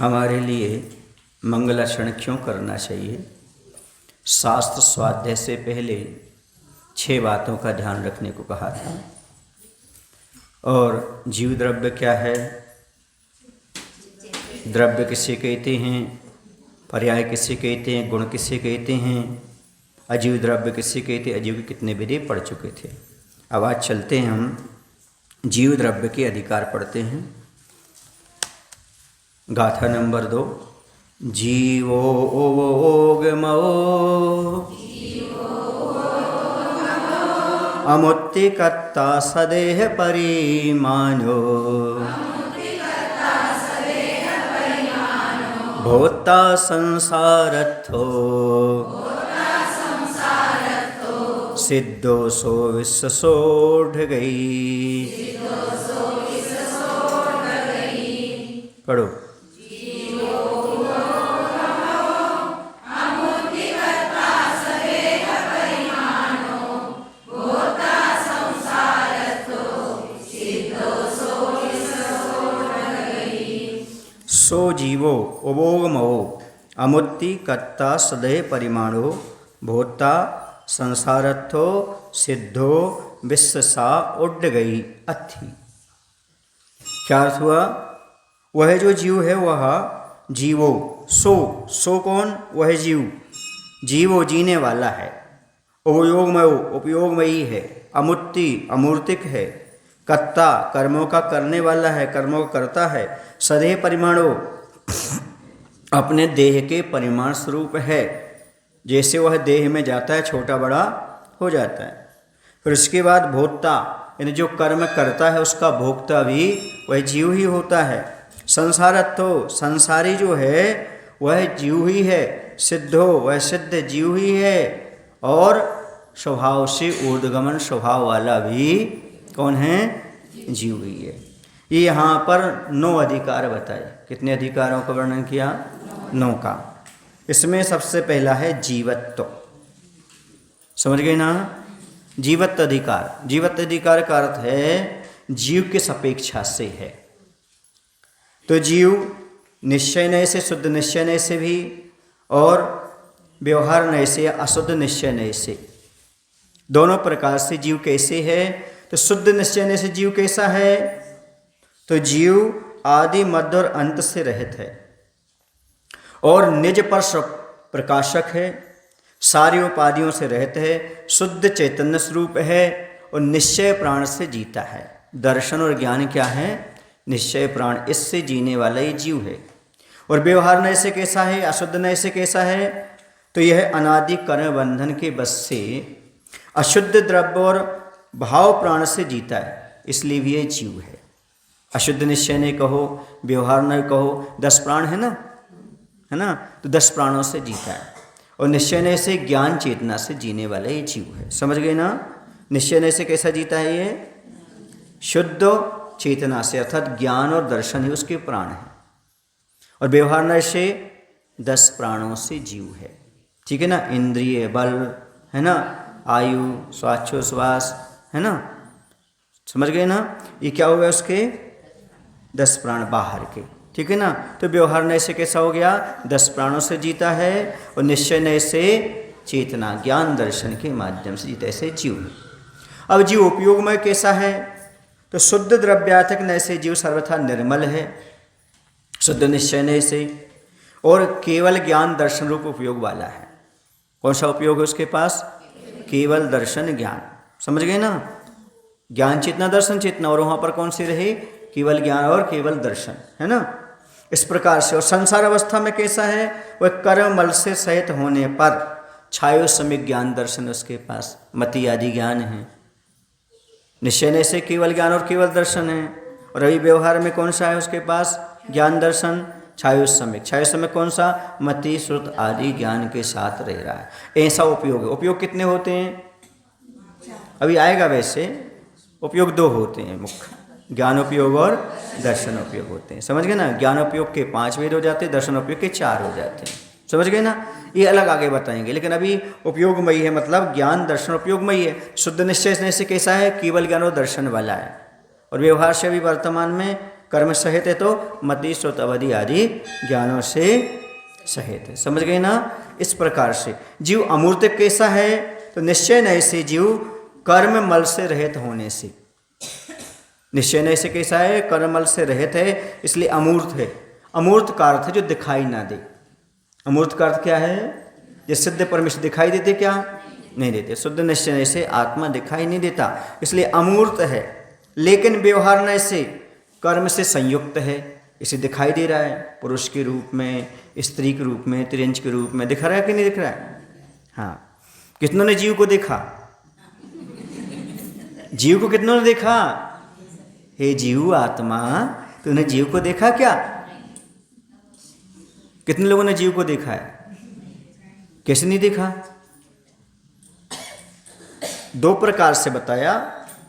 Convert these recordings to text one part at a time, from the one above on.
हमारे लिए मंगलाचरण क्यों करना चाहिए। शास्त्र स्वाध्याय से पहले 6 बातों का ध्यान रखने को कहा था। और जीव द्रव्य क्या है, द्रव्य किसे कहते हैं, पर्याय किसे कहते हैं, गुण किसे कहते हैं, अजीव द्रव्य किसे कहते हैं, अजीव के कितने विधि पढ़ चुके थे। अब आज चलते हैं, हम जीव द्रव्य के अधिकार पढ़ते हैं। गाथा नंबर 2। जीवो ओगमो अमुत्तिकर्ता सदेह परिमानो भोक्ता संसारत्थो सिद्धोसो विश्वसोढ़ गई। पढ़ो। सो जीवो उभोगमो अमुत्ति कर्ता सदैह परिमाणो भोक्ता संसारत्थो सिद्धो विश्वसा उड्ड गई अथि। क्या अर्थ हुआ? वह जो जीव है वह जीवो, सो कौन? वह जीव, जीवो जीने वाला है, उपयोगमयो उपयोगमयी है, अमुत्ति अमूर्तिक है, कर्ता कर्मों का करने वाला है, कर्मों का करता है, सदैह परिमाणो अपने देह के परिमाण स्वरूप है। जैसे वह देह में जाता है छोटा बड़ा हो जाता है। फिर उसके बाद भोक्ता यानी जो कर्म करता है उसका भोक्ता भी वह जीव ही होता है। संसारत्थो संसारी जो है वह जीव ही है। सिद्धो वह सिद्ध जीव ही है। और स्वभाव से ऊर्ध्वगमन स्वभाव वाला भी कौन है? जीव ही है। ये यहाँ पर 9 अधिकार बताए। कितने अधिकारों का वर्णन किया? 9 का। इसमें सबसे पहला है जीवत्व। समझ गए ना? जीवत्व अधिकार। जीवत्व अधिकार का अर्थ है जीव के सापेक्षा से है। तो जीव निश्चय नय से, शुद्ध निश्चय नय से भी, और व्यवहार नय से या अशुद्ध निश्चय नय से, दोनों प्रकार से जीव कैसे है? तो शुद्ध निश्चय नय से जीव कैसा है? तो जीव आदि मध्य और अंत से रहित है और निज पर प्रकाशक है, सारी उपाधियों से रहित है, शुद्ध चैतन्य स्वरूप है और निश्चय प्राण से जीता है। दर्शन और ज्ञान क्या है? निश्चय प्राण, इससे जीने वाला ये जीव है। और व्यवहार नय से कैसा है? अशुद्ध नय से कैसा है? तो यह अनादि कर्म बंधन के बस से अशुद्ध द्रव्य और भाव प्राण से जीता है, इसलिए भी यह जीव है। अशुद्ध निश्चय ने कहो, व्यवहार न कहो, 10 प्राण है ना, तो 10 प्राणों से जीता है। और निश्चय ने से ज्ञान चेतना से जीने वाला ये जीव है। समझ गए ना? निश्चय ने से कैसा जीता है? ये शुद्ध चेतना से, अर्थात ज्ञान और दर्शन ही उसके प्राण है। और व्यवहार न से 10 प्राणों से जीव है। ठीक है ना? इंद्रिय बल है ना, आयु, श्वासोच्छ्वास है ना, समझ गए ना? ये क्या हो गया? उसके 10 प्राण बाहर के। ठीक है ना? तो व्यवहार नय से कैसा हो गया? 10 प्राणों से जीता है। और निश्चय नय से चेतना ज्ञान दर्शन के माध्यम से जीता, ऐसे जीव है। अब जीव उपयोगमय कैसा है? तो शुद्ध द्रव्यात्मक नय से जीव सर्वथा निर्मल है, शुद्ध निश्चय नय से, और केवल ज्ञान दर्शन रूप उपयोग वाला है। कौन सा उपयोग है उसके पास? केवल दर्शन ज्ञान। समझ गए ना? ज्ञान चेतना दर्शन चेतना, और वहाँ पर कौन सी रहे? केवल ज्ञान और केवल दर्शन, है ना? इस प्रकार से। और संसार अवस्था में कैसा है? वह कर्म मल से सहित होने पर छायो समिक ज्ञान दर्शन उसके पास, मति आदि ज्ञान है। निश्चय ने से केवल ज्ञान और केवल दर्शन है। और अभी व्यवहार में कौन सा है उसके पास? ज्ञान दर्शन छायो समिक। छायो समिक कौन सा? मति श्रुत आदि ज्ञान के साथ रह रहा है। ऐसा उपयोग है। उपयोग कितने होते हैं? अभी आएगा। वैसे उपयोग 2 होते हैं मुख्य, ज्ञान उपयोग और दर्शन उपयोग होते हैं। समझ गए ना? ज्ञान उपयोग के 5 वेद हो जाते हैं, दर्शन उपयोग के 4 हो जाते हैं। समझ गए ना? ये अलग आगे बताएंगे, लेकिन अभी उपयोगमयी है, मतलब ज्ञान दर्शन उपयोगमयी है। शुद्ध निश्चय से कैसा है? केवल ज्ञान और दर्शन वाला है। और व्यवहार से अभी वर्तमान में कर्म सहित है तो मति श्रुत अवधि आदि ज्ञानों से सहित है। समझ गए ना? इस प्रकार से जीव अमूर्त कैसा है? तो निश्चय नहीं से जीव कर्म मल से रहित होने से। निश्चय नहीं से कैसा है? कर्म मल से रहित है, इसलिए अमूर्त है। अमूर्त का अर्थ है जो दिखाई ना दे। अमूर्त का अर्थ क्या है? ये सिद्ध परमेश्वर दिखाई देते क्या? नहीं देते। शुद्ध निश्चय से आत्मा दिखाई नहीं देता, इसलिए अमूर्त है। लेकिन व्यवहार न से कर्म से संयुक्त है, इसे दिखाई दे रहा है पुरुष के रूप में, स्त्री के रूप में, त्रियंच के रूप में। दिख रहा है कि नहीं दिख रहा है? हाँ। कितनों ने जीव को देखा? जीव को कितनों ने देखा? हे जीव आत्मा, तूने जीव को देखा क्या? कितने लोगों ने जीव को देखा है? कैसे नहीं देखा? दो प्रकार से बताया,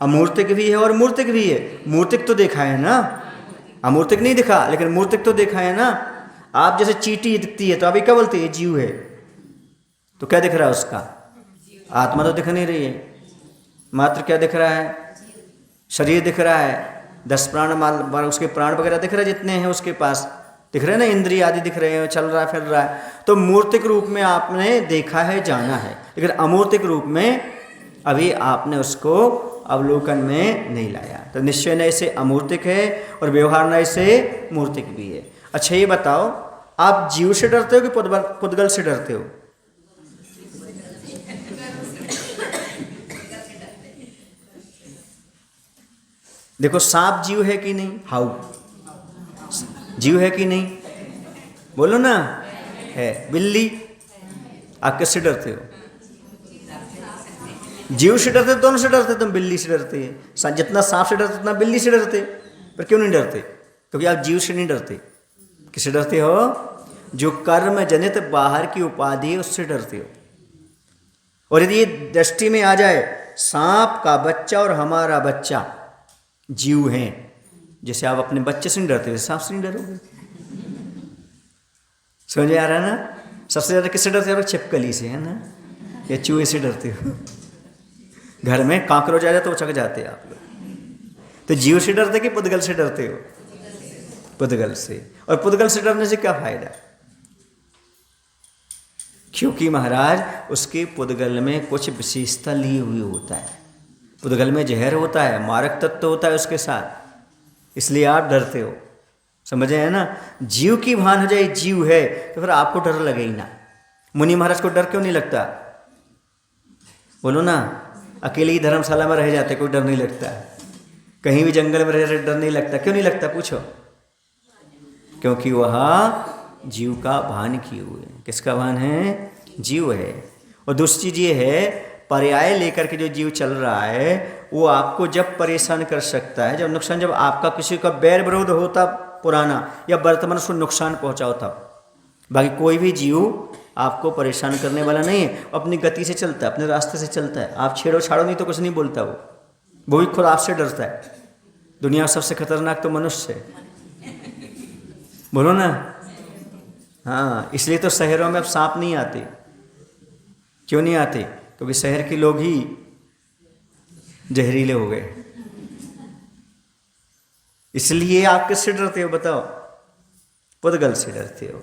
अमूर्तिक भी है और मूर्तिक भी है। मूर्तिक तो देखा है ना, अमूर्तिक नहीं दिखा, लेकिन मूर्तिक तो देखा है ना। आप जैसे चींटी दिखती है तो अभी क्या बोलते हैं? जीव है। तो क्या दिख रहा है उसका? आत्मा तो दिख नहीं रही है, मात्र क्या दिख रहा है? शरीर दिख रहा है, 10 प्राण माल, उसके प्राण वगैरह दिख रहे हैं, जितने हैं उसके पास दिख रहे हैं ना, इंद्रिय आदि दिख रहे हैं, चल रहा है, फिर रहा है। तो मूर्तिक रूप में आपने देखा है, जाना है, लेकिन अमूर्तिक रूप में अभी आपने उसको अवलोकन में नहीं लाया। तो निश्चय नय से अमूर्तिक है और व्यवहार नय से मूर्तिक भी है। अच्छा ये बताओ, आप जीव से डरते हो कि पुद्गल से डरते हो? देखो, सांप जीव है कि नहीं? हाउ जीव है कि नहीं? बोलो ना। है। बिल्ली, आप किससे डरते हो? जीव से डरते, दोनों से डरते। तुम बिल्ली से डरते हैं, जितना सांप से डरते उतना बिल्ली से डरते। पर क्यों नहीं डरते? क्योंकि आप जीव से नहीं डरते। किससे डरते हो? जो कर्म जनित बाहर की उपाधि है उससे डरते हो। और यदि ये दृष्टि में आ जाए, सांप का बच्चा और हमारा बच्चा जीव हैं, जैसे आप अपने बच्चे से नहीं डरते, सांप से नहीं डरोगे। समझ में आ रहा है ना? सबसे ज्यादा किससे डरते हो? छिपकली से, है ना, या चूहे से डरते हो। घर में कांकरोच आ जाए तो उछक जाते हैं आप लोग। तो जीव से डरते कि पुद्गल से डरते हो? पुद्गल से। और पुद्गल से डरने से क्या फायदा? क्योंकि महाराज उसके पुद्गल में कुछ विशेषता ली हुई होता है। पुद्गल में जहर होता है, मारक तत्व होता है उसके साथ, इसलिए आप डरते हो। समझे है ना? जीव की भान हो जाए जीव है तो फिर आपको डर लगे ही ना। मुनि महाराज को डर क्यों नहीं लगता? बोलो ना। अकेले ही धर्मशाला में रह जाते, कोई डर नहीं लगता। कहीं भी जंगल में रह डर नहीं लगता। क्यों नहीं लगता? पूछो। क्योंकि वह जीव का भान किए हुए। किसका भान है? जीव है। और दूसरी चीज ये है, पर्याय लेकर के जो जीव चल रहा है वो आपको जब परेशान कर सकता है, जब नुकसान, जब आपका किसी का बैर विरोध होता पुराना या वर्तमान उसको नुकसान पहुंचाओ तब। बाकी कोई भी जीव आपको परेशान करने वाला नहीं है, अपनी गति से चलता है, अपने रास्ते से चलता है। आप छेड़ो छाड़ो नहीं तो कुछ नहीं बोलता वो भी खुद आपसे डरता है। दुनिया में सबसे खतरनाक तो मनुष्य है। बोलो ना। हाँ, इसलिए तो शहरों में अब सांप नहीं आते। क्यों नहीं आते? क्योंकि शहर के लोग ही जहरीले हो गए। इसलिए आप किससे डरते हो बताओ? पुद्गल से डरते हो।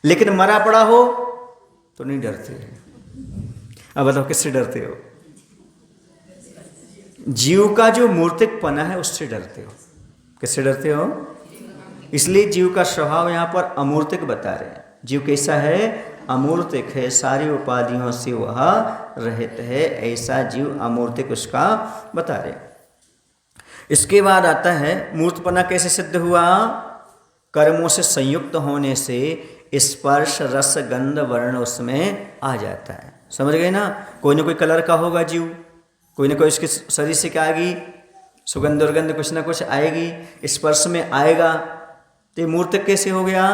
लेकिन मरा पड़ा हो तो नहीं डरते। अब बताओ किससे डरते हो? जीव का जो मूर्तिकपना है उससे डरते हो। किससे डरते हो? इसलिए जीव का स्वभाव यहाँ पर अमूर्तिक बता रहे हैं। जीव कैसा है? अमूर्तिक है, सारी उपाधियों से वह रहित है, ऐसा जीव अमूर्तिक उसका बता रहे। इसके बाद आता है मूर्तपना कैसे सिद्ध हुआ? कर्मों से संयुक्त होने से स्पर्श रस गंध वर्ण उसमें आ जाता है। समझ गए ना? कोई ना कोई कलर का होगा जीव, कोई ना कोई उसके शरीर से क्या आएगी? सुगंध और गंध कुछ ना कुछ आएगी, स्पर्श में आएगा। तो ये मूर्तिक कैसे हो गया?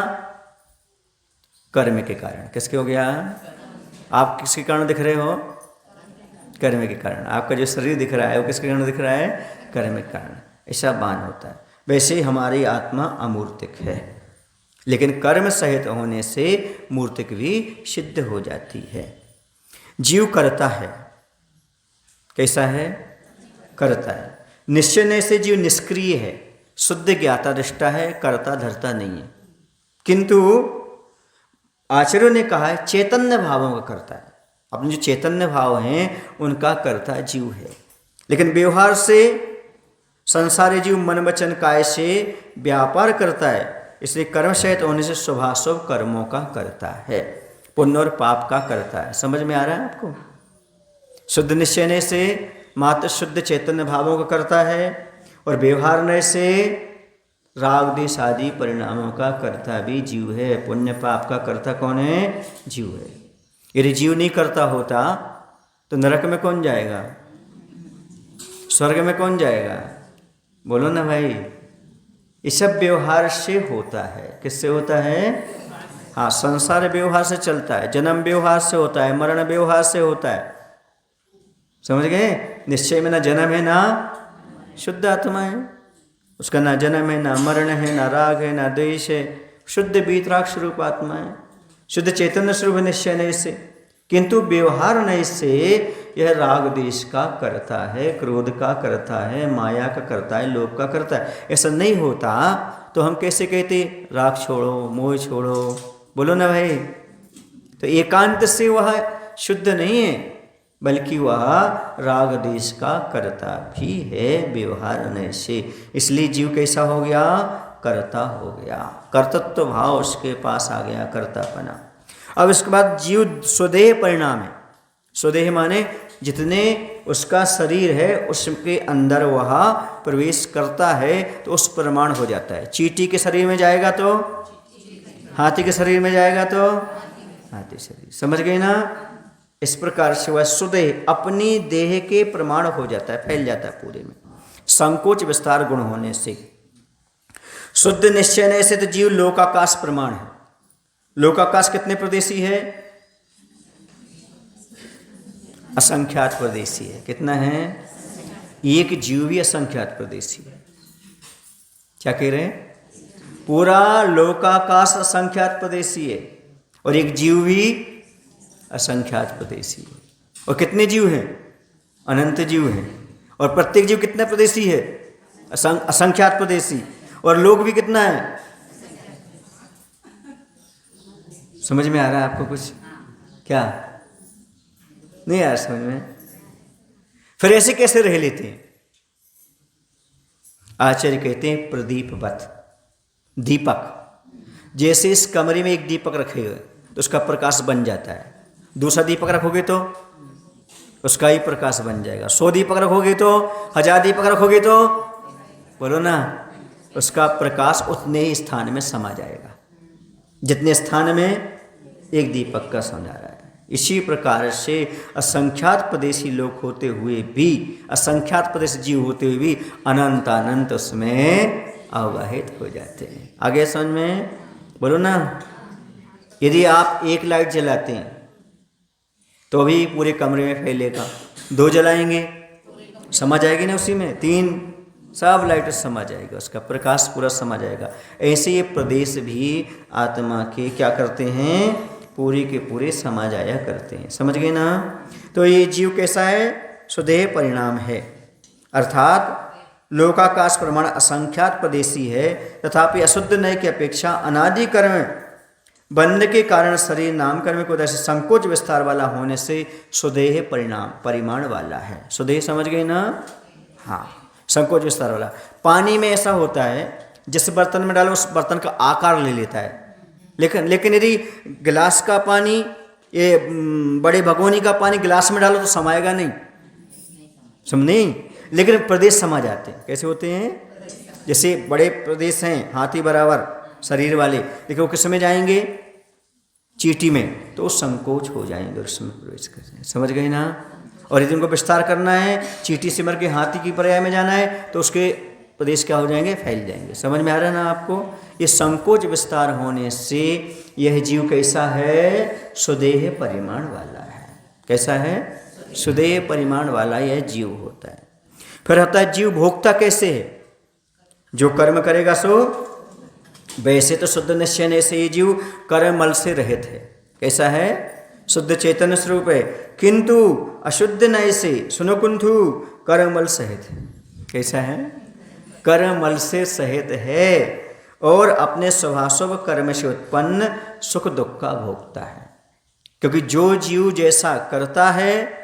कर्म के कारण। किसके हो गया? आप किसके कारण दिख रहे हो? कर्म के कारण। आपका जो शरीर दिख रहा है वो किसके कारण दिख रहा है? कर्म के कारण। ऐसा भान होता है। वैसे ही हमारी आत्मा अमूर्तिक है, लेकिन कर्म सहित होने से मूर्तिक भी सिद्ध हो जाती है। जीव करता है। कैसा है? करता है। निश्चय से जीव निष्क्रिय है, शुद्ध ज्ञाता दृष्टा है, कर्ता धर्ता नहीं है। किंतु आचार्यों ने कहा है चैतन्य भावों का कर्ता है। अपने जो चैतन्य भाव हैं उनका कर्ता जीव है। लेकिन व्यवहार से संसारी जीव मन वचन काय से व्यापार करता है, इसलिए कर्म सहित होने से शुभाशुभ कर्मों का करता है, पुण्य और पाप का करता है। समझ में आ रहा है आपको? शुद्ध निश्चय से मात्र शुद्ध चैतन्य भावों का करता है और व्यवहार नय से राग देश आदि परिणामों का कर्ता भी जीव है। पुण्य पाप का कर्ता कौन है? जीव है। यदि जीव नहीं करता होता तो नरक में कौन जाएगा? स्वर्ग में कौन जाएगा? बोलो ना भाई। ये सब व्यवहार से होता है। किससे होता है? हाँ, संसार व्यवहार से चलता है, जन्म व्यवहार से होता है, मरण व्यवहार से होता है। समझ गए? निश्चय में ना जन्म है ना शुद्ध आत्मा है, उसका ना जन्म है, ना मरण है, ना राग है, ना द्वेष है। शुद्ध वीतराग स्वरूप आत्मा है, शुद्ध चैतन्य स्वरूप निश्चय नहीं से। किंतु व्यवहार नहीं से यह राग देश का करता है, क्रोध का करता है, माया का करता है, लोभ का करता है। ऐसा नहीं होता तो हम कैसे कहते राग छोड़ो, मोह छोड़ो? बोलो ना भाई। तो एकांत से वह शुद्ध नहीं है, बल्कि वह राग देश का कर्ता भी है व्यवहार होने से। इसलिए जीव कैसा हो गया? कर्ता हो गया। कर्तृत्व भाव उसके पास आ गया, कर्तापना। अब इसके बाद जीव स्वदेह परिणाम है। स्वदेह माने जितने उसका शरीर है उसके अंदर वह प्रवेश करता है तो उस प्रमाण हो जाता है। चींटी के शरीर में जाएगा तो हाथी के शरीर में जाएगा तो हाथी शरीर। समझ गए ना? इस प्रकार से वह स्वदेह अपनी देह के प्रमाण हो जाता है, फैल जाता है पूरे में, संकोच विस्तार गुण होने से। शुद्ध निश्चय से तो जीव लोकाकाश प्रमाण है। लोकाकाश कितने प्रदेशी है? असंख्यात प्रदेशी है। कितना है? एक जीव भी असंख्यात प्रदेशी है। क्या कह रहे हैं? पूरा लोकाकाश असंख्यात प्रदेशी है और एक जीव भी असंख्यात प्रदेशी है। और कितने जीव हैं? अनंत जीव हैं। और प्रत्येक जीव कितना प्रदेशी है? असंख्यात प्रदेशी। और लोग भी कितना है? समझ में आ रहा है आपको कुछ? क्या नहीं आ रहा समझ में? फिर ऐसे कैसे रह लेते हैं? आचार्य कहते हैं प्रदीपवत, दीपक। जैसे इस कमरे में एक दीपक रखेगा तो उसका प्रकाश बन जाता है, दूसरा दीपक रखोगे तो उसका ही प्रकाश बन जाएगा। 100 दीपक रखोगे तो, 1000 दीपक रखोगे तो, बोलो ना, उसका प्रकाश उतने ही स्थान में समा जाएगा जितने स्थान में एक दीपक का समा रहा है। इसी प्रकार से असंख्यात प्रदेशी लोग होते हुए भी, असंख्यात प्रदेश जीव होते हुए भी अनंत अनंत उसमें अवगाहित हो जाते हैं। आगे समझ में? बोलो ना। यदि आप एक लाइट जलाते हैं तो भी पूरे कमरे में फैलेगा, 2 जलाएंगे समा जाएगी ना उसी में, 3 सब लाइट समा जाएगा, उसका प्रकाश पूरा समा जाएगा। ऐसे ये प्रदेश भी आत्मा के क्या करते हैं? पूरे के पूरे समा जाया करते हैं। समझ गए ना? तो ये जीव कैसा है? स्वदेह परिणाम है, अर्थात लोकाकाश प्रमाण असंख्यात प्रदेशी है। तथापि अशुद्ध नय की अपेक्षा अनादि कर्म बंध के कारण शरीर नाम कर्म को वैसे संकोच विस्तार वाला होने से स्वदेह परिमाण वाला है। स्वदेह समझ गए ना? हाँ, संकोच विस्तार वाला। पानी में ऐसा होता है जिस बर्तन में डालो उस बर्तन का आकार ले लेता है, लेकिन यदि गिलास का पानी, ये बड़े भगोनी का पानी गिलास में डालो तो समाएगा नहीं, समझे? लेकिन प्रदेश समा जाते हैं। कैसे होते हैं? जैसे बड़े प्रदेश हैं हाथी बराबर शरीर वाले, देखो किस में जाएंगे? चींटी में, तो संकोच हो जाएंगे उसमें प्रवेश कर जाएंगे। समझ गए ना? और यदि उनको विस्तार करना है, चींटी से मर के हाथी की पर्याय में जाना है तो उसके प्रदेश क्या हो जाएंगे? फैल जाएंगे। समझ में आ रहा है ना आपको? ये संकोच विस्तार होने से यह जीव कैसा है? स्वदेह परिमाण वाला है। कैसा है? स्वदेह परिमाण वाला यह जीव होता है। फिर होता है जीव भोक्ता। कैसे है? जो कर्म करेगा सो, वैसे तो शुद्ध निश्चय से ये जीव कर्ममल से रहित है। कैसा है? शुद्ध चैतन्य स्वरूप है, किंतु अशुद्ध नय से सुनो कुंथु कर्ममल सहित है। कैसा है? कर्मल से सहित है और अपने स्वभाव कर्म से उत्पन्न सुख दुख का भोगता है। क्योंकि जो जीव जैसा करता है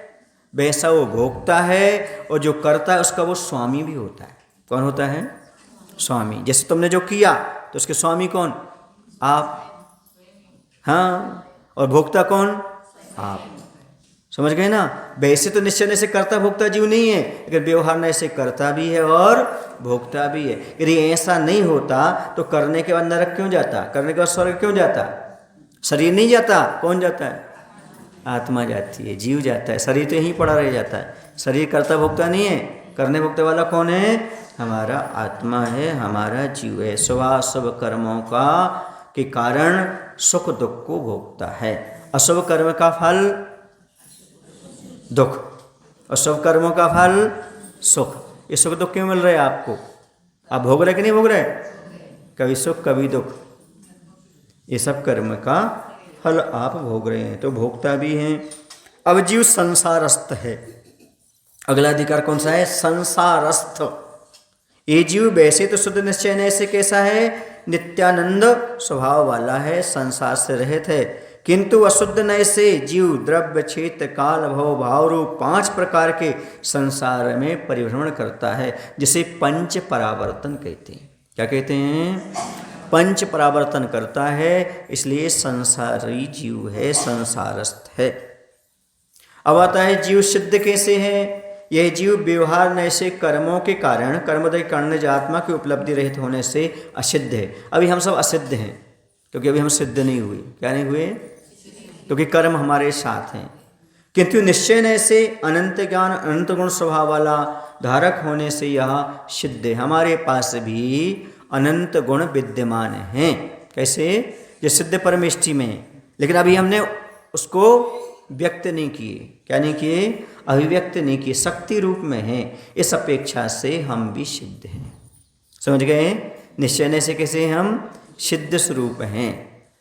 वैसा वो भोगता है, और जो करता है उसका वो स्वामी भी होता है। कौन होता है? स्वामी। जैसे तुमने जो किया तो उसके स्वामी कौन? आप। हाँ, और भोक्ता कौन? आप। समझ गए ना? वैसे तो निश्चय से करता भोक्ता जीव नहीं है, लेकिन व्यवहार में ऐसे करता भी है और भोक्ता भी है। यदि ऐसा नहीं होता तो करने के बाद नरक क्यों जाता? करने के बाद स्वर्ग क्यों जाता? शरीर नहीं जाता, कौन जाता है? आत्मा जाती है, जीव जाता है। शरीर तो यहीं पड़ा रह जाता है। शरीर करता भोक्ता नहीं है, करने भोक्ता वाला कौन है? हमारा आत्मा है, हमारा जीव है। शुभ कर्मों का के कारण सुख दुख को भोगता है। अशुभ कर्म का फल दुख, और शुभ कर्मों का फल सुख। ये सुख दुख क्यों मिल रहे हैं आपको? आप भोग रहे कि नहीं भोग रहे? कभी सुख कभी दुख, ये सब कर्म का फल आप भोग रहे हैं, तो भोगता भी हैं। अब जीव संसारस्थ है। अगला अधिकार कौन सा है? संसारस्थ। ये जीव वैसे तो शुद्ध निश्चय से कैसा है? नित्यानंद स्वभाव वाला है, संसार से रहित है। किंतु अशुद्ध नय से जीव द्रव्य क्षेत्र काल भव भाव रूप 5 प्रकार के संसार में परिभ्रमण करता है, जिसे पंच परावर्तन कहते हैं। क्या कहते हैं? पंच परावर्तन करता है, इसलिए संसारी जीव है, संसारस्थ है। अब आता है जीव सिद्ध कैसे है? यह जीव व्यवहार नैसे कर्मों के कारण कर्मोदय कर्णज आत्मा की उपलब्धि रहित होने से असिद्ध है। अभी हम सब असिद्ध हैं, क्योंकि अभी हम सिद्ध नहीं हुए। क्या नहीं हुए? क्योंकि कर्म हमारे साथ हैं। किंतु निश्चय न से अनंत ज्ञान अनंत गुण स्वभाव वाला धारक होने से यह सिद्ध है। हमारे पास भी अनंत गुण विद्यमान हैं। कैसे? जो सिद्ध परमेष्टि में, लेकिन अभी हमने उसको व्यक्त नहीं किए। क्या नहीं किए? अभिव्यक्त नहीं किए, शक्ति रूप में है। इस अपेक्षा से हम भी सिद्ध हैं। समझ गए? निश्चय से कैसे हम सिद्ध स्वरूप हैं।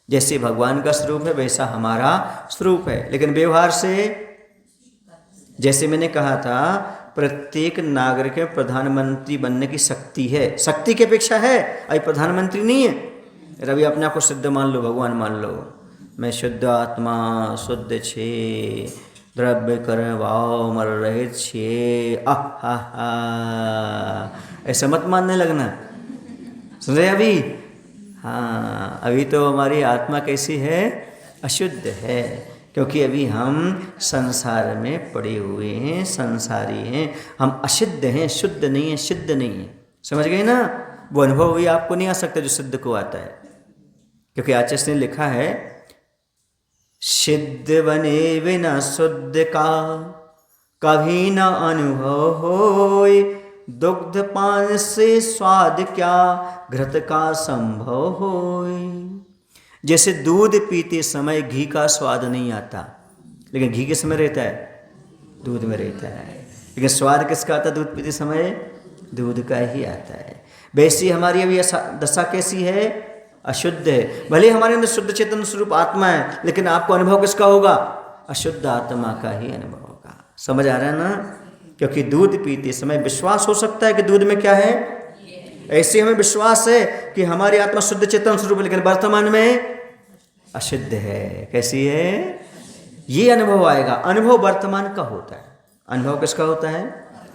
जैसे भगवान का स्वरूप है वैसा हमारा स्वरूप है। लेकिन व्यवहार से, जैसे मैंने कहा था, प्रत्येक नागरिक में प्रधानमंत्री बनने की शक्ति है। शक्ति की अपेक्षा है, अभी प्रधानमंत्री नहीं है। रवि अपने आप को सिद्ध मान लो, भगवान मान लो। मैं शुद्ध आत्मा, शुद्ध छे, द्रव्य कर वाव मर रहित छे, आहा, ऐसा मत मानने लगना। सुन रहे अभी? हाँ, अभी तो हमारी आत्मा कैसी है? अशुद्ध है, क्योंकि अभी हम संसार में पड़े हुए हैं, संसारी हैं। हम असिद्ध हैं, शुद्ध नहीं है, सिद्ध नहीं है। समझ गए ना? वो अनुभव भी आपको नहीं आ सकता जो सिद्ध को आता है, क्योंकि आचार्य ने लिखा है, सिद्ध बने बिना शुद्ध का कभी न अनुभव होय, दुग्ध पान से स्वाद क्या घृत का संभव होय। जैसे दूध पीते समय घी का स्वाद नहीं आता, लेकिन घी किस में रहता है? दूध में रहता है। लेकिन स्वाद किसका आता? दूध पीते समय दूध का ही आता है। वैसी हमारी अभी दशा कैसी है? अशुद्ध है। भले हमारे अंदर शुद्ध चेतन स्वरूप आत्मा है, लेकिन आपको अनुभव किसका होगा? अशुद्ध आत्मा का ही अनुभव होगा। समझ आ रहा है ना? क्योंकि दूध पीते समय विश्वास हो सकता है कि दूध में क्या है, ऐसे हमें विश्वास है कि हमारी आत्मा शुद्ध चेतन स्वरूप, लेकिन वर्तमान में अशुद्ध है। कैसी है? ये अनुभव आएगा। अनुभव वर्तमान का होता है। अनुभव किसका होता है?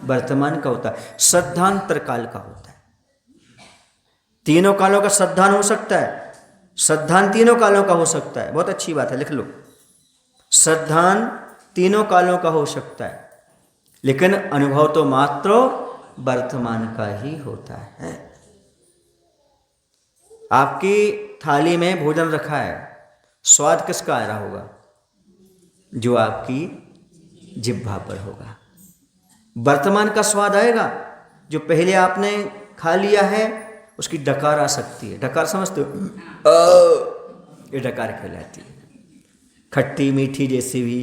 वर्तमान का होता है। श्रद्धांतर काल का होता है। तीनों कालों का श्रद्धान हो सकता है। श्रद्धान तीनों कालों का हो सकता है। बहुत अच्छी बात है, लिख लो। श्रद्धान तीनों कालों का हो सकता है, लेकिन अनुभव तो मात्र वर्तमान का ही होता है। आपकी थाली में भोजन रखा है, स्वाद किसका आ रहा होगा? जो आपकी जिह्वा पर होगा। वर्तमान का स्वाद आएगा। जो पहले आपने खा लिया है उसकी डकार आ सकती है। डकार समझते हो? ये डकार कहलाती है। खट्टी मीठी जैसी भी,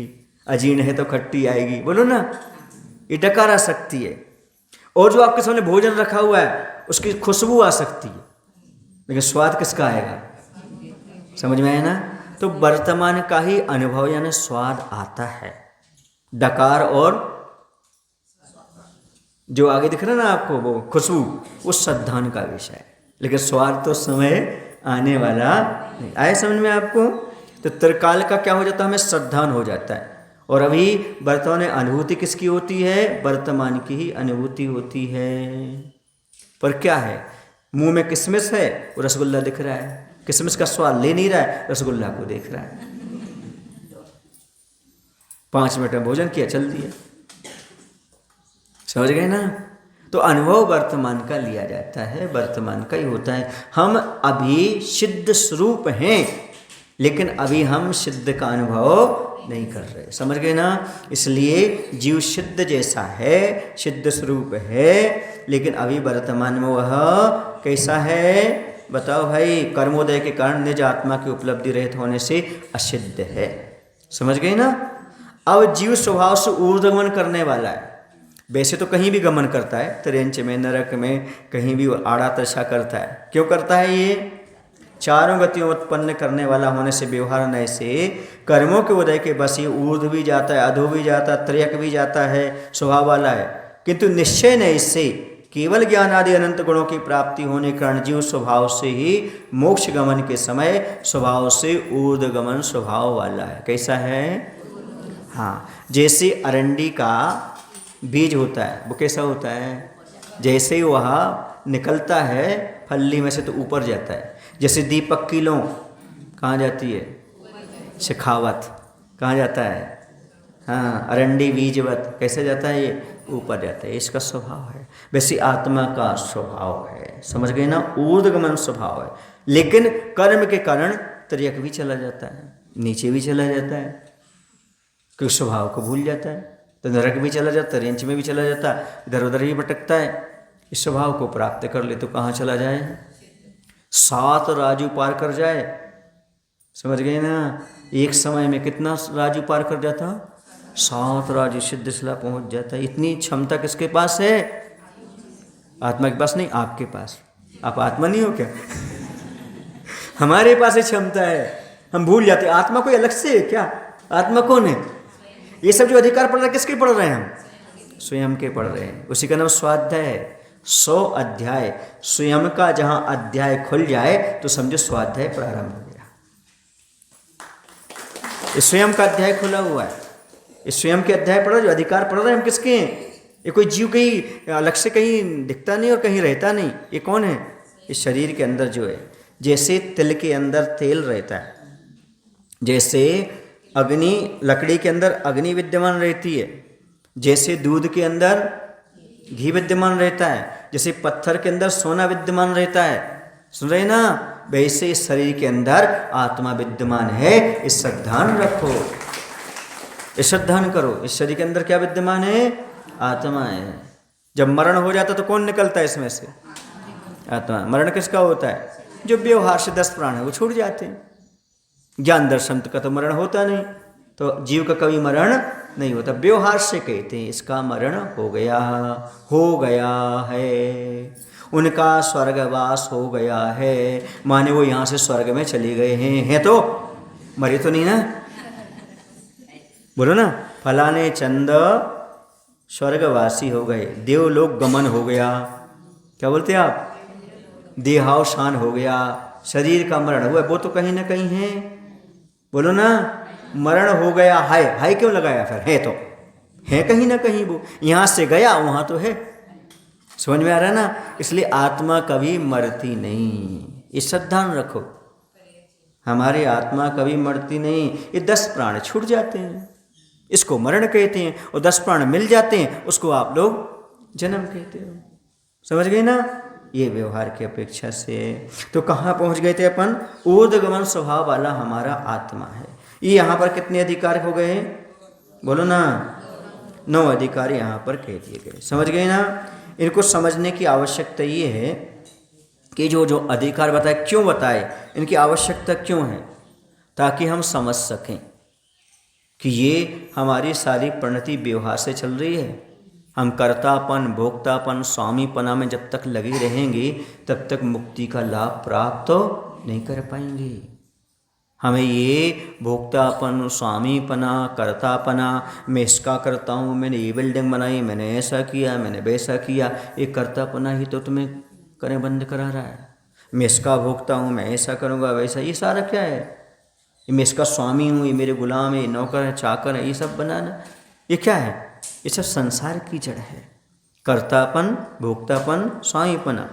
अजीर्ण है तो खट्टी आएगी, बोलो ना, ये डकार आ सकती है। और जो आपके सामने भोजन रखा हुआ है उसकी खुशबू आ सकती है, लेकिन स्वाद किसका आएगा? समझ में आया ना? तो वर्तमान का ही अनुभव यानी स्वाद आता है। डकार और जो आगे दिख रहा है ना आपको वो खुशबू, वो श्रद्धान का विषय है, लेकिन स्वाद तो समय आने वाला नहीं। आए समझ में आपको? तो त्रिकाल का क्या हो जाता है, हमें श्रद्धान हो जाता है। और अभी वर्तमान में अनुभूति किसकी होती है? वर्तमान की ही अनुभूति होती है। पर क्या है, मुंह में किशमिश है, वो रसगुल्ला दिख रहा है, किशमिश का स्वाद ले नहीं रहा है, रसगुल्ला को देख रहा है। 5 मिनट में भोजन किया, चल दिया। समझ गए ना? तो अनुभव वर्तमान का लिया जाता है, वर्तमान का ही होता है। हम अभी सिद्ध स्वरूप हैं, लेकिन अभी हम सिद्ध का अनुभव नहीं कर रहे। समझ गए ना? इसलिए जीव सिद्ध जैसा है, सिद्ध स्वरूप है, लेकिन अभी वर्तमान में वह कैसा है? बताओ भाई। कर्मोदय के कारण निज आत्मा की उपलब्धि रहित होने से असिद्ध है। समझ गए ना? अब जीव स्वभाव से ऊर्ध्वगमन करने वाला है। वैसे तो कहीं भी गमन करता है, त्रियंच में, नरक में, कहीं भी आड़ा तिरछा करता है। क्यों करता है ये? चारों गतियों उत्पन्न करने वाला होने से, व्यवहार नए से कर्मों के उदय के बस ये ऊर्ध्व भी जाता है, अधो भी जाता है, त्रयक भी जाता है, स्वभाव वाला है। किंतु निश्चय न इससे केवल ज्ञान आदि अनंत गुणों की प्राप्ति होने के कारण जीव स्वभाव से ही मोक्ष गमन के समय स्वभाव से ऊर्ध्व गमन स्वभाव वाला है। कैसा है? हाँ, जैसे अरंडी का बीज होता है, वो कैसा होता है? जैसे ही वह निकलता है फल्ली में से तो ऊपर जाता है। जैसे दीपक की लौ कहाँ जाती है? शिखावत कहाँ जाता है? हाँ, अरंडी बीजवत कैसे जाता है? ये ऊपर जाता है। इसका स्वभाव है। वैसे आत्मा का स्वभाव है। समझ गए ना? ऊर्ध्वगमन स्वभाव है, लेकिन कर्म के कारण त्रियक भी चला जाता है, नीचे भी चला जाता है, क्योंकि स्वभाव को भूल जाता है। तो नरक भी चला जाता है, रेंच में भी चला जाता है, इधर उधर भी भटकता है। इस स्वभाव को प्राप्त कर ले तो कहाँ चला जाए? 7 राजू पार कर जाए। समझ गए ना? एक समय में कितना राजू पार कर जाता? 7 राजू सिद्ध शिला पहुँच जाता है। इतनी क्षमता किसके पास है? आत्मा के पास नहीं, आपके पास। आप आत्मा नहीं हो क्या? हमारे पास ही क्षमता है, हम भूल जाते। आत्मा कोई अलग से है क्या? आत्मा कौन है? ये सब जो अधिकार पढ़ रहे हैं, किसके पढ़ रहे हैं? हम स्वयं के पढ़ रहे हैं। उसी का नाम स्वाध्याय है। 100 अध्याय स्वयं का जहां अध्याय खुल जाए तो समझो स्वाध्याय प्रारंभ हो गया। इस स्वयं का अध्याय खुला हुआ है। इस स्वयं के अध्याय पढ़ रहे, जो अधिकार पढ़ रहे हैं, हम किसके हैं? ये कोई जीव कहीं अलग से कहीं दिखता नहीं और कहीं रहता नहीं। ये कौन है? इस शरीर के अंदर जो है, जैसे तिल के अंदर तेल रहता है, जैसे अग्नि, लकड़ी के अंदर अग्नि विद्यमान रहती है, जैसे दूध के अंदर घी विद्यमान रहता है, जैसे पत्थर के अंदर सोना विद्यमान रहता है। सुन रहे ना? वैसे इस शरीर के अंदर आत्मा विद्यमान है। इस श्रद्धान रखो, इस श्रद्धान करो। इस शरीर के अंदर क्या विद्यमान है? आत्मा है। जब मरण हो जाता तो कौन निकलता है इसमें से? आत्मा। मरण किसका होता है? जो व्यवहार से 10 प्राण है वो छूट जाते हैं। ज्ञान दर्शन का तो मरण होता नहीं, तो जीव का कभी मरण नहीं होता। व्यवहार से कहते हैं इसका मरण हो गया है, उनका स्वर्गवास हो गया है, माने वो यहाँ से स्वर्ग में चले गए हैं तो मरे तो नहीं ना? बोलो ना, फलाने चंद स्वर्गवासी हो गए, देवलोक गमन हो गया। क्या बोलते हैं आप? देहावसान हो गया, शरीर का मरण हुआ। वो तो कहीं ना कहीं है। बोलो ना, मरण हो गया है। हाय क्यों लगाया? फिर है तो है कहीं ना कहीं। वो यहाँ से गया वहाँ तो है। समझ में आ रहा है ना? इसलिए आत्मा कभी मरती नहीं। इस श्रद्धान रखो, हमारी आत्मा कभी मरती नहीं। ये 10 प्राण छूट जाते हैं, इसको मरण कहते हैं। और 10 प्राण मिल जाते हैं, उसको आप लोग जन्म कहते हो। समझ गए ना? ये व्यवहार की अपेक्षा से। तो कहाँ पहुँच गए थे अपन? ऊर्ध्वगमन स्वभाव वाला हमारा आत्मा है। ये यहाँ पर कितने अधिकार हो गए? बोलो ना, 9 अधिकार यहाँ पर कह दिए गए। समझ गए ना? इनको समझने की आवश्यकता ये है कि जो जो अधिकार बताए, क्यों बताए, इनकी आवश्यकता क्यों है, ताकि हम समझ सकें कि ये हमारी सारी प्रणति व्यवहार से चल रही है। हम कर्तापन, भोक्तापन, स्वामीपना में जब तक लगे रहेंगे तब तक मुक्ति का लाभ प्राप्त तो नहीं कर पाएंगे। हमें ये भोक्तापन, स्वामीपना, कर्तापना, मैं इसका करता हूँ, मैंने ये बिल्डिंग बनाई, मैंने ऐसा किया, मैंने वैसा किया, ये कर्तापना ही तो तुम्हें करें बंद करा रहा है। मैं इसका भोगता हूँ, मैं ऐसा करूँगा वैसा, ये सारा क्या है? ये मैं इसका स्वामी हूँ, ये मेरे गुलाम है, ये नौकर है, चाकर है, ये सब बनाना, ये क्या है? ये सब संसार की जड़ है। कर्तापन, भोक्तापन, स्वामीपना।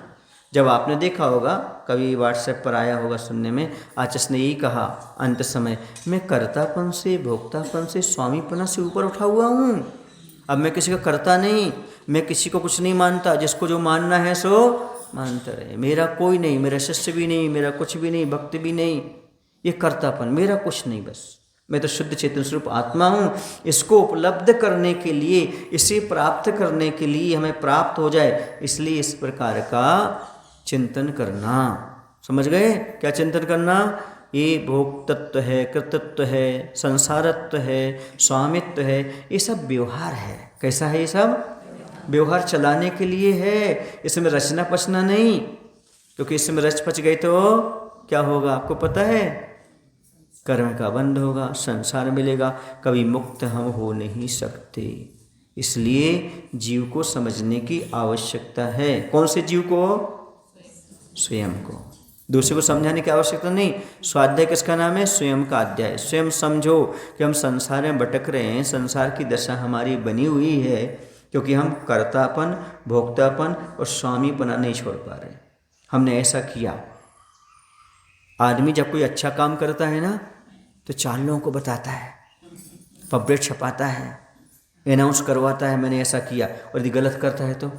जब आपने देखा होगा, कभी व्हाट्सएप पर आया होगा सुनने में, आचार्य ने यही कहा अंत समय, मैं कर्तापन से, भोक्तापन से, स्वामीपना से ऊपर उठा हुआ हूँ। अब मैं किसी का करता नहीं, मैं किसी को कुछ नहीं मानता, जिसको जो मानना है सो मानता रहे। मेरा कोई नहीं, मेरा शिष्य भी नहीं, मेरा कुछ भी नहीं, भक्त भी नहीं, ये कर्तापन, मेरा कुछ नहीं, बस मैं तो शुद्ध चेतन स्वरूप आत्मा हूँ। इसको उपलब्ध करने के लिए, इसे प्राप्त करने के लिए, हमें प्राप्त हो जाए, इसलिए इस प्रकार का चिंतन करना। समझ गए? क्या चिंतन करना? ये भोक्तत्व है, कृतत्व है, संसारत्व है, स्वामित्व है, ये सब व्यवहार है। कैसा है? ये सब व्यवहार चलाने के लिए है, इसमें रचना पचना नहीं। क्योंकि इसमें रच पच गई तो क्या होगा आपको पता है? कर्म का बंध होगा, संसार मिलेगा, कभी मुक्त हम हो नहीं सकते। इसलिए जीव को समझने की आवश्यकता है। कौन से जीव को? स्वयं को। दूसरे को समझाने की आवश्यकता नहीं। स्वाध्याय किसका नाम है? स्वयं का अध्याय। स्वयं समझो कि हम संसार में भटक रहे हैं, संसार की दशा हमारी बनी हुई है क्योंकि हम कर्तापन, भोक्तापन और स्वामीपना नहीं छोड़ पा रहे। हमने ऐसा किया। आदमी जब कोई अच्छा काम करता है ना तो 4 लोगों को बताता है, पम्पलेट छपाता है, अनाउंस करवाता है मैंने ऐसा किया। और यदि गलत करता है तो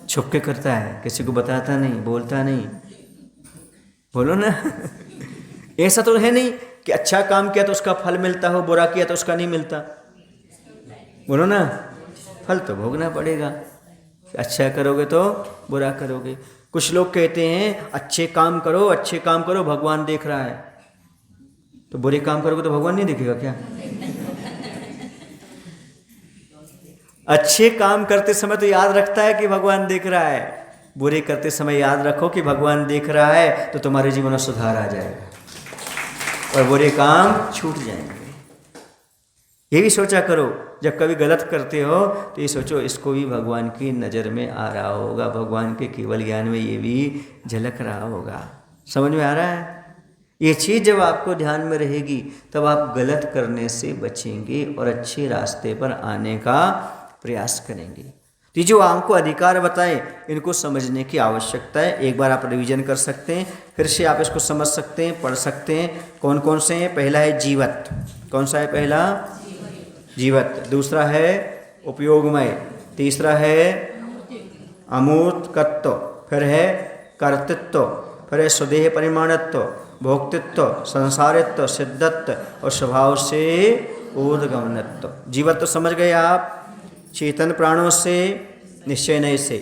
छुप के करता है, किसी को बताता नहीं, बोलता नहीं। बोलो ना ऐसा तो है नहीं कि अच्छा काम किया तो उसका फल मिलता हो, बुरा किया तो उसका नहीं मिलता। बोलो ना, फल तो भोगना पड़ेगा। अच्छा करोगे तो बुरा करोगे। कुछ लोग कहते हैं अच्छे काम करो, अच्छे काम करो, भगवान देख रहा है। तो बुरे काम करोगे तो भगवान नहीं देखेगा क्या? अच्छे काम करते समय तो याद रखता है कि भगवान देख रहा है, बुरे करते समय याद रखो कि भगवान देख रहा है, तो तुम्हारे जीवन में सुधार आ जाएगा और बुरे काम छूट जाएंगे। ये भी सोचा करो, जब कभी गलत करते हो तो ये सोचो इसको भी भगवान की नज़र में आ रहा होगा, भगवान के केवल ज्ञान में ये भी झलक रहा होगा। समझ में आ रहा है? ये चीज़ जब आपको ध्यान में रहेगी तब आप गलत करने से बचेंगे और अच्छे रास्ते पर आने का प्रयास करेंगे। तो ये जो आपको अधिकार बताएं, इनको समझने की आवश्यकता है। एक बार आप रिवीजन कर सकते हैं, फिर से आप इसको समझ सकते हैं, पढ़ सकते हैं। कौन कौन से हैं? पहला है जीवत। कौन सा है पहला? जीवत। दूसरा है उपयोगमय। तीसरा है अमूर्तकत्व। फिर है कर्तृत्व। फिर है स्वदेह परिमाणत्व, भोक्तृत्व, संसारित्व, सिद्धत्व और स्वभाव से ऊर्ध्वगमनत्व। जीवत तो समझ गए आप, चेतन प्राणों से निश्चय नहीं से,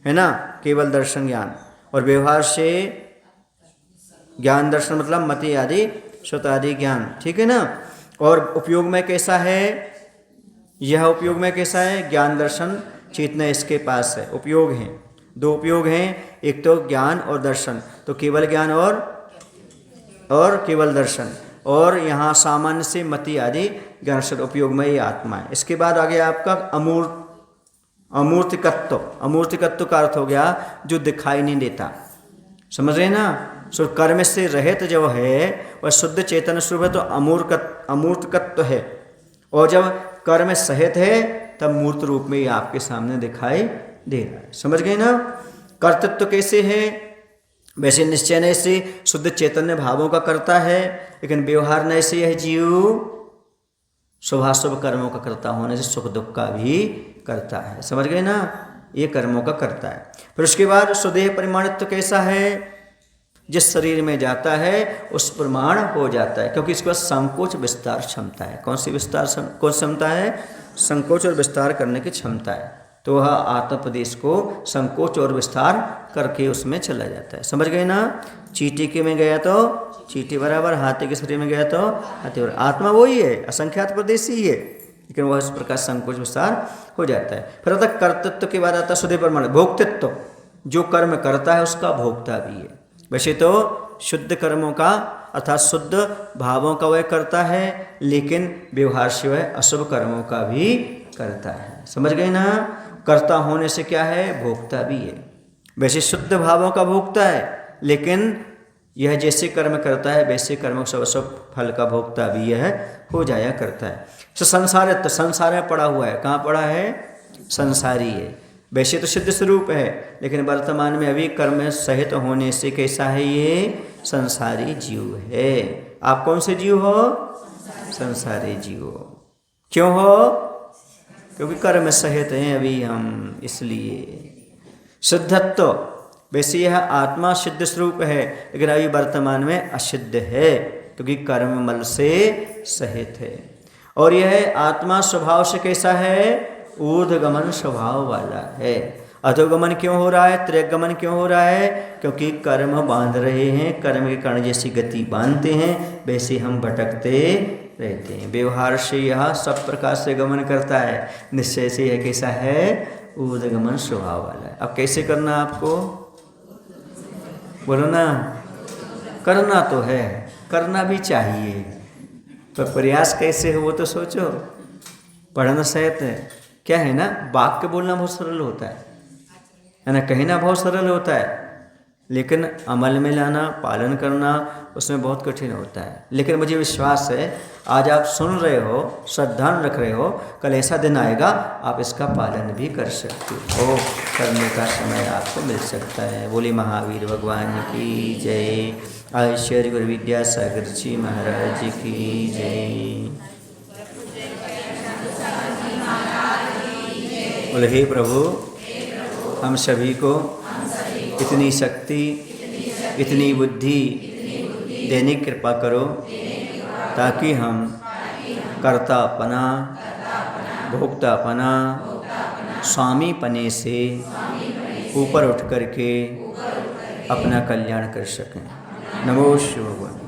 है ना, केवल दर्शन ज्ञान। और व्यवहार से ज्ञान दर्शन मतलब मति आदि श्रुत आदि ज्ञान, ठीक है ना। और उपयोग में कैसा है? यह उपयोग में कैसा है? ज्ञान दर्शन चेतना इसके पास है। उपयोग हैं, 2 उपयोग हैं, एक तो ज्ञान और दर्शन। तो केवल ज्ञान और केवल दर्शन। और यहाँ सामान्य से मति आदि ज्ञान से उपयोग में ये आत्मा है। इसके बाद आ गया आपका अमूर्तिकत्व। अमूर्तिकत्व का अर्थ हो गया जो दिखाई नहीं देता। समझ रहे ना? सो कर्म से रहित जो है वह शुद्ध चेतन स्वरूप है, तो अमूर्तकत्व है। और जब कर्म सहित है तब मूर्त रूप में ये आपके सामने दिखाई दे रहा है। समझ गए ना? कर्तृत्व कैसे है? वैसे निश्चय न से शुद्ध चैतन्य भावों का करता है, लेकिन व्यवहार न से यह जीव शुभाशुभ कर्मों का करता होने से सुख दुख का भी करता है। समझ गए ना? ये कर्मों का करता है। फिर उसके बाद स्वदेह परिमाणित्व कैसा है? जिस शरीर में जाता है उस प्रमाण हो जाता है, क्योंकि इसके पास संकोच विस्तार क्षमता है। कौन सी क्षमता है? संकोच और विस्तार करने की क्षमता है। तो वह आत्मोपदेश को संकोच और विस्तार करके उसमें चला जाता है। समझ गए ना? चींटी के में गया तो चींटी बराबर, हाथी के शरीर में गया तो हाथी बराबर। आत्मा वही है, असंख्यात प्रदेश ही है, लेकिन वह इस प्रकार संकोच विस्तार हो जाता है। फिर आता कर्तृत्व के बाद आता है शुद्ध परिमाण भोक्तृत्व। जो कर्म करता है उसका भोक्ता भी है। वैसे तो शुद्ध कर्मों का अर्थात शुद्ध भावों का वह करता है, लेकिन व्यवहार से वह अशुभ कर्मों का भी करता है। समझ गए ना? कर्ता होने से क्या है? भोक्ता भी है। वैसे शुद्ध भावों का भोक्ता है, लेकिन यह जैसे कर्म करता है वैसे कर्म सब फल का भोक्ता भी यह हो जाया करता है। तो संसार में पड़ा हुआ है। कहाँ पड़ा है? संसारी है। वैसे तो सिद्ध स्वरूप है, लेकिन वर्तमान में अभी कर्म सहित होने से कैसा है? ये संसारी जीव है। आप कौन से जीव हो? संसारी जीव हो। क्यों हो? क्योंकि कर्म सहित हैं अभी हम, इसलिए। शुद्धत्व, वैसे यह आत्मा सिद्ध स्वरूप है, लेकिन अभी वर्तमान में असिद्ध है, क्योंकि कर्म मल से सहित है। और यह आत्मा स्वभाव से कैसा है? ऊर्ध्वगमन स्वभाव वाला है। अधोगमन क्यों हो रहा है? त्रिगमन क्यों हो रहा है? क्योंकि कर्म बांध रहे हैं। कर्म के कारण जैसी गति बांधते हैं वैसे हम भटकते रहते हैं। व्यवहार से यह सब प्रकार से गमन करता है, निश्चय से यह कैसा है? ऊर्ध्वगमन स्वभाव वाला है। अब कैसे करना आपको? बोलो ना। करना तो है, करना भी चाहिए, पर प्रयास कैसे हो वो तो सोचो। पढ़ना सहित है क्या है ना? वाक्य बोलना बहुत सरल होता है ना? कहना बहुत सरल होता है, लेकिन अमल में लाना, पालन करना उसमें बहुत कठिन होता है। लेकिन मुझे विश्वास है आज आप सुन रहे हो, श्रद्धान रख रहे हो, कल ऐसा दिन आएगा आप इसका पालन भी कर सकते हो, करने का समय आपको मिल सकता है। बोले महावीर भगवान की जय। ऐश्वर्य गुरु विद्यासागर जी महाराज की जय। बोले हे प्रभु, हम सभी को इतनी शक्ति, इतनी बुद्धि देने की कृपा करो, ताकि हम कर्तापना, भोक्तापना, स्वामीपने से ऊपर उठ करके अपना कल्याण कर सकें। नमो शिवाय।